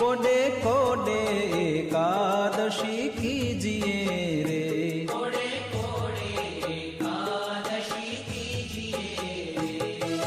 कोडे कोडे एकादशी कीजिए रे। कोडे कोडे एकादशी कीजिए रे।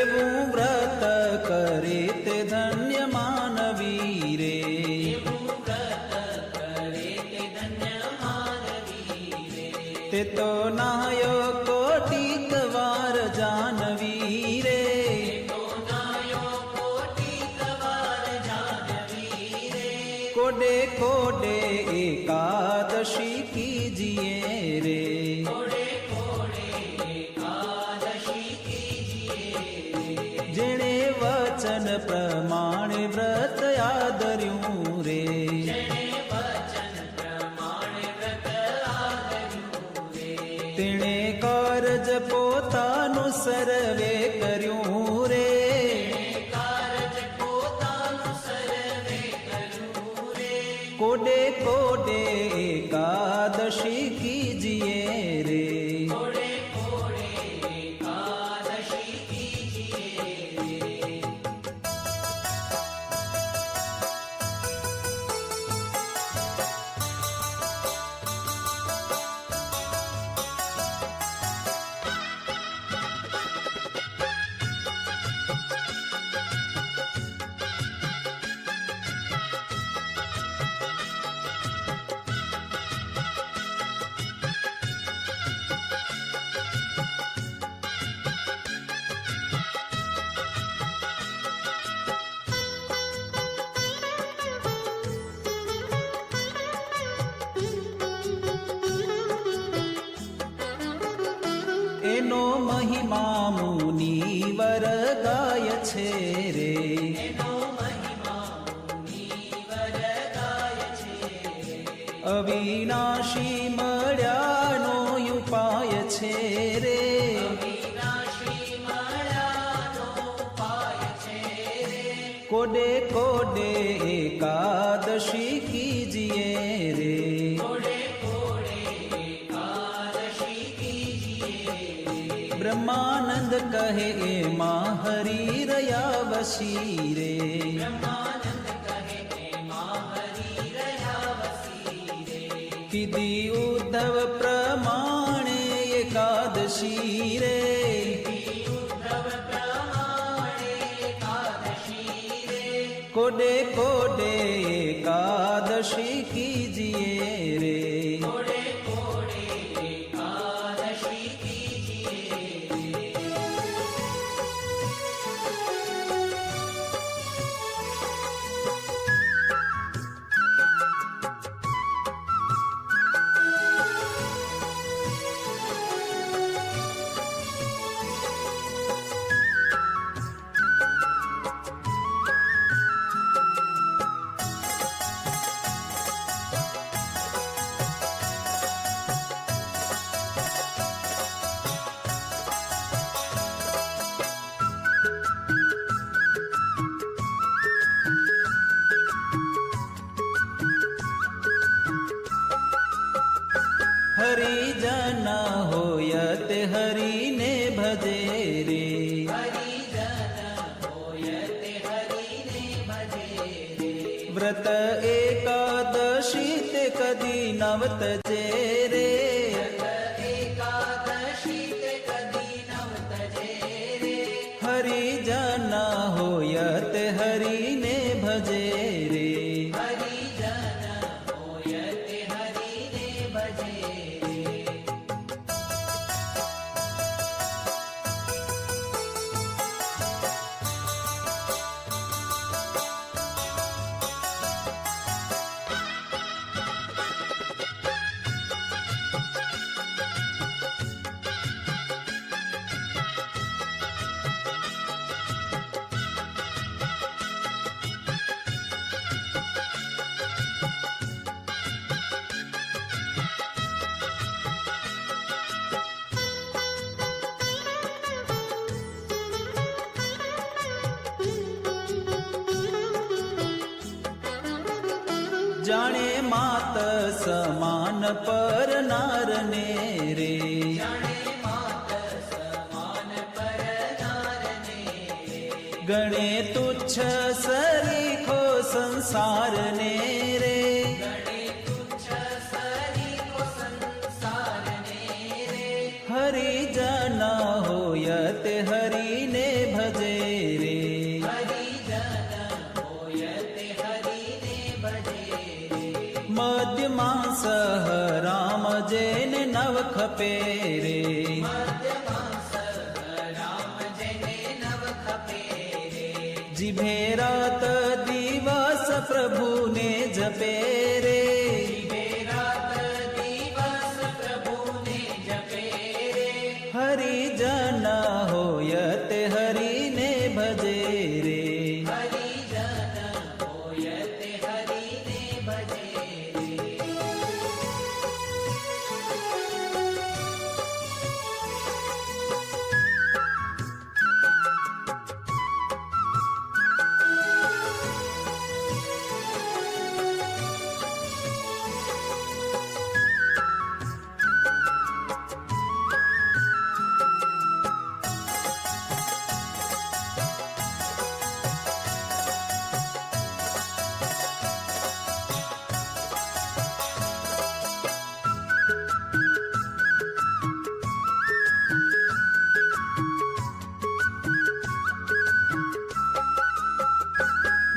એવું વ્રત કરે તે ધન્ય માનવી રે। એવું વ્રત કરે તે ધન્ય માનવી રે। તે તો નાયો કોટિક વાર જાનવી રે। તો નાયો કોટિક વાર જાનવી રે। કોડે કોડે એકાદશી કીજીએ રે। કોડે કોડે એકાદશી કીજીએ રે। જેણે વચન પ્રમાણે વ્રત આદર્યું રે। જેણે વચન પ્રમાણે વ્રત આદર્યું રે। તેણે કારજ પોતાનું સર્વે કર્યું રે। તેણે કારજ પોતાનું સર્વે કર્યું રે। કોડે કોડે એકાદશી કીજીએ રે। કોડે કોડે એકાદશી કીજીએ રે। એનો મહિમા મુનિવર ગાય છે રે। એનો મહિમા મુનિવર ગાય છે રે। અવિનાશી મળ્યાનો ઉપાય છે રે। અવિનાશી મળ્યાનો ઉપાય છે રે। કોડે કોડે એકાદશી કીજીએ રે। કોડે કોડે એકાદશી કીજીએ રે। બ્રહ્માનંદ કહે એમાં હરી રહ્યા વસી રે। બ્રહ્માનંદ કહે એમાં હરિ રહ્યા વસી રે। કીધી ઉદ્ધવ પ્રમાણે એકાદશી રે। ઉદ્ધવ પ્રમાણે એકાદશી રે। કોડે કોડે એકાદશી કીજીએ રે। કોડે કોડે એકાદશી કીજીએ રે। હરિજન હોય તે હરિને ભજે રે। હરિજન હોય તે હરિને ભજે રે। વ્રત એકાદશી તે કદી નવ તજે રે। એકાદશી તે કદી નવ તજે રે। હરિજન હોય તે હરિને ભજે રે। હરિજન હોય તે હરિને ભજે રે। જાણે માત સમાન પર નારને રે જાણે માત સમાન પર નારને રે ગણે તુચ્છ સરીખો સંસારને રે ગણે તુચ્છ સરીખો સંસારને રે હરિજન હોયત હરિને ભજે રે હરિજન હોયતે હરિને ભજે રે મધ્યમાં સહ રામ જેન નવ ખપે રે મધ્યમાં સહ રામ જેને નવ ખપે રે જીભે રાત દિવસ પ્રભુને જપે રે જીવે રાત દિવસ પ્રભુને જપે રે હરિજન હોયત હરિને ભજે રે હરિજન હોયતે હરિને ભજે રે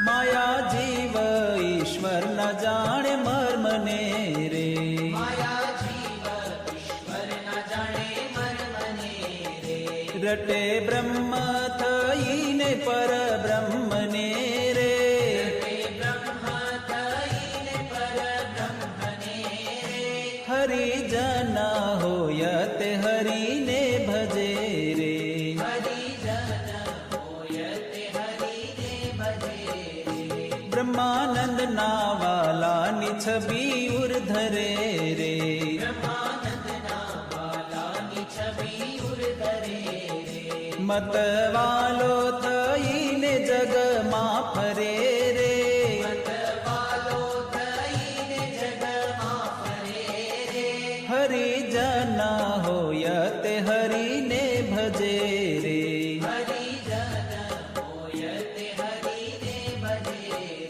માયા જીવ ઈશ્વર ન જાણે મર્મને રે માયા જીવ ઈશ્વર ના જાણે મર્મને રે રટે બ્રહ્મ થઈને પર બ્રહ્મને રે તે બ્રહ્મ થઈને પર બ્રહ્મને રે હરિજન હોયત હરિને ભજે રે હરિજન હોયતે હરિને ભજે રે બ્રહ્માનંદ ના વાલાની છબી ઉર્ધરે રે બ્રહ્માનંદના બાલાની છબી ઉર્ધરે રે મતવાલો થઈને જગમાં ફરે રે મતવાલો થઈને જગમાં ફરે રે હરિજન હોયત હરિને ભજે રે હરિજન હોયતે હરિને ભજે રે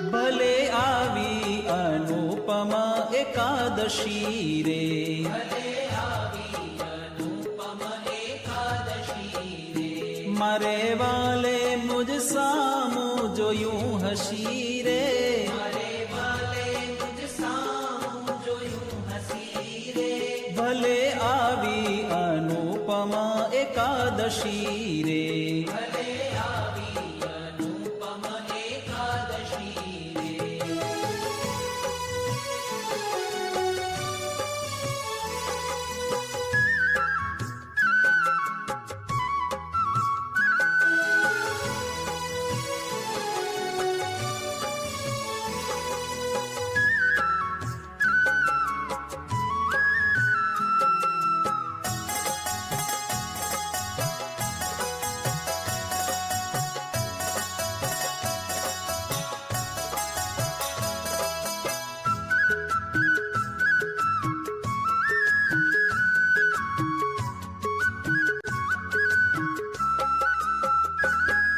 ભલે આવી અનુપમ એકાદશી રે ભલે આવી અનુપમ એકાદશી રે મારે વાલે મુજ સામું જોયું હસી રે મારે વાલે મુજ સામું જોયું હસી રે ભલે આવી અનુપમ એકાદશી રે ભલે આવી અનુપમ એકાદશી રે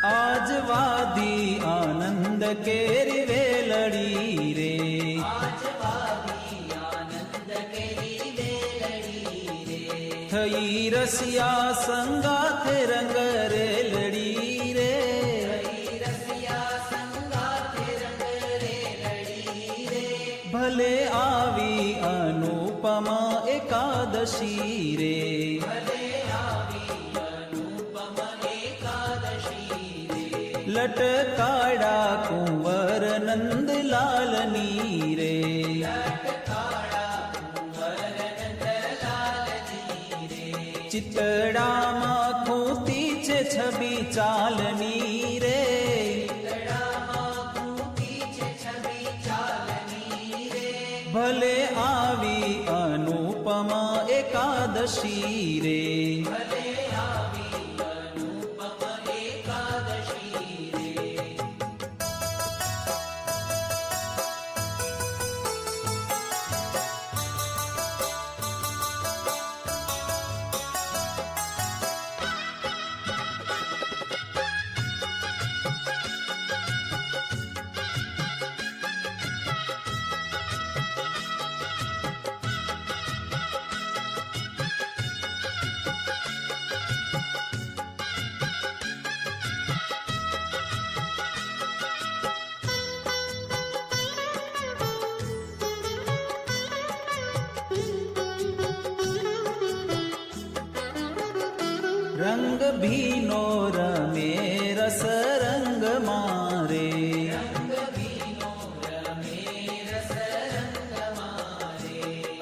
આજ વાદી આનંદ કેરી વેલડી રે આજવાદી આનંદ કેરી વેલડી રે થઈ રસિયા સંગાથે રંગ રેલડી રે હરી રસિયા સંગાથે રંગ રેલડી રે ભલે આવી અનુપમા એકાદશી એકાદશી રે. ભલે આવી અનુપમ એકાદશી રે. લટકાડા કુંવર નંદલાલની રે. લટકાળા કુંવર નંદલાલની રે. ચિતડામાં ખૂતી છે છબી ચાલની રે. ચિતડામાં ખૂટી છે છબી ચાલની રે. ભલે આવી અનુપમા એકાદશી રે. ભલે આવી અનુપમ એકાદશી રે. રંગ ભીનો રમે રસ રંગ મારે.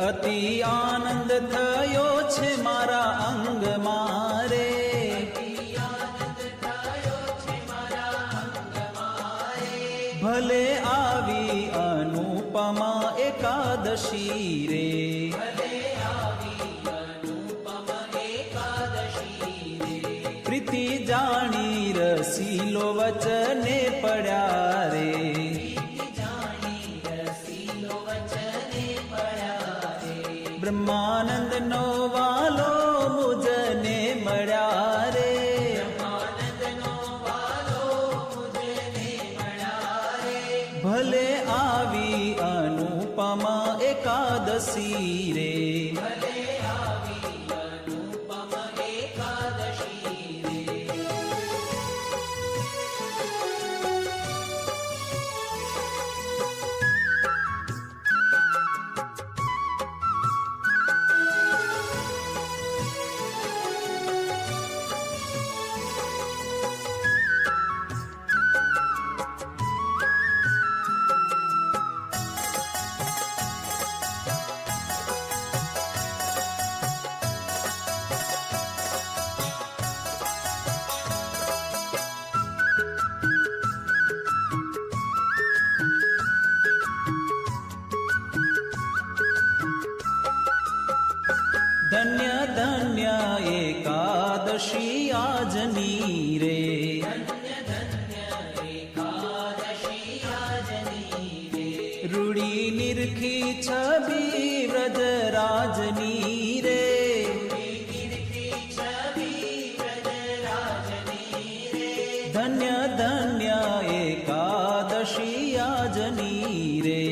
અતિ આનંદ થયો છે મારા અંગ મારે. ભલે આવી અનુપમા એકાદશી રે. પ્રીતિ જાણી રસીલો વચને પડ્યા રે. બ્રહ્માનંદ નો વાલો મુજને મળ્યા રે. ભલે આવી અનુપમા એકાદશી રે. ધન્ય ધન્ય એકાદશી આજની રે. રૂડી નિરખી છબી વ્રજરાજની રે. ધન્ય ધન્ય એકાદશી આજની રે.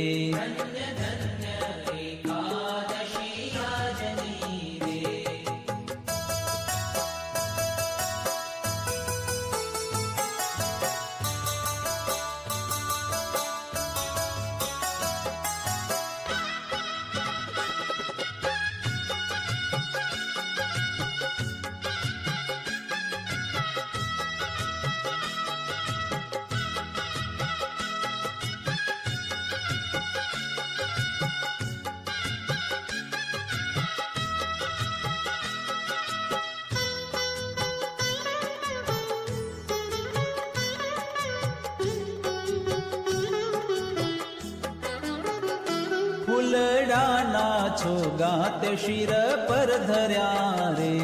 ફૂલડાના છોગાત શિર પર ધર્યા રે.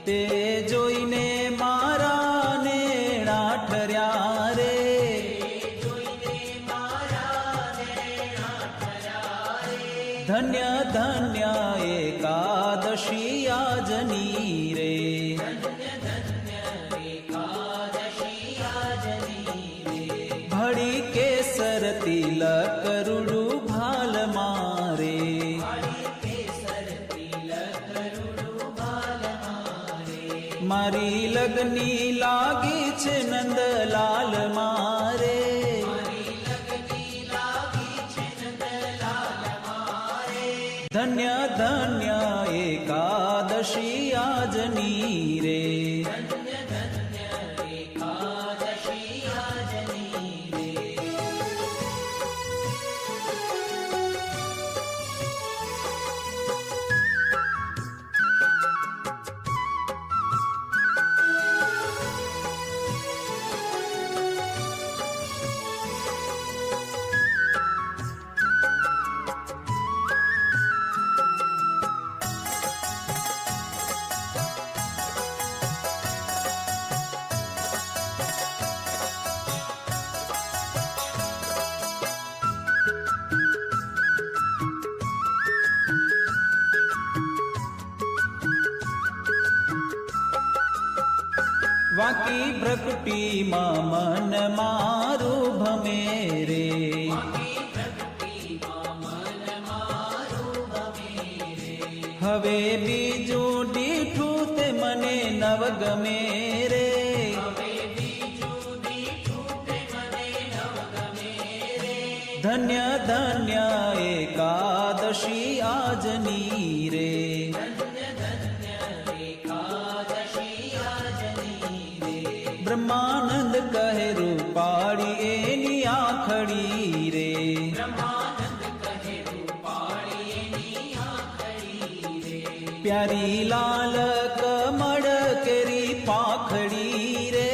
તે જોઈને મારા નેણા ઠર્યા રે. ધન્ય ધન્ય એકાદશી આજની રે. ભળી કેસર તિલક રૂડું ભાલ મારે. મારી લગની લાગી છે નંદલાલ મારે. ધન્ય ધન્ય એકાદશી આજની રે ધન્ય ધન્ય એકાદશી આજની રે વાકી પ્રકૃતિમાં મન મારું ભમે રે હવે બીજું દીઠું તે મને નવ ગમે રે ધન્ય ધન્ય એકાદશી આજની રે બ્રહ્માનંદ કહે રૂપાળી એની આખડી રે પ્યારી લાલ કમળ કેરી પાંખડી રે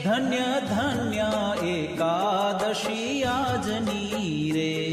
ધન્ય ધન્ય એકાદશી આજની રે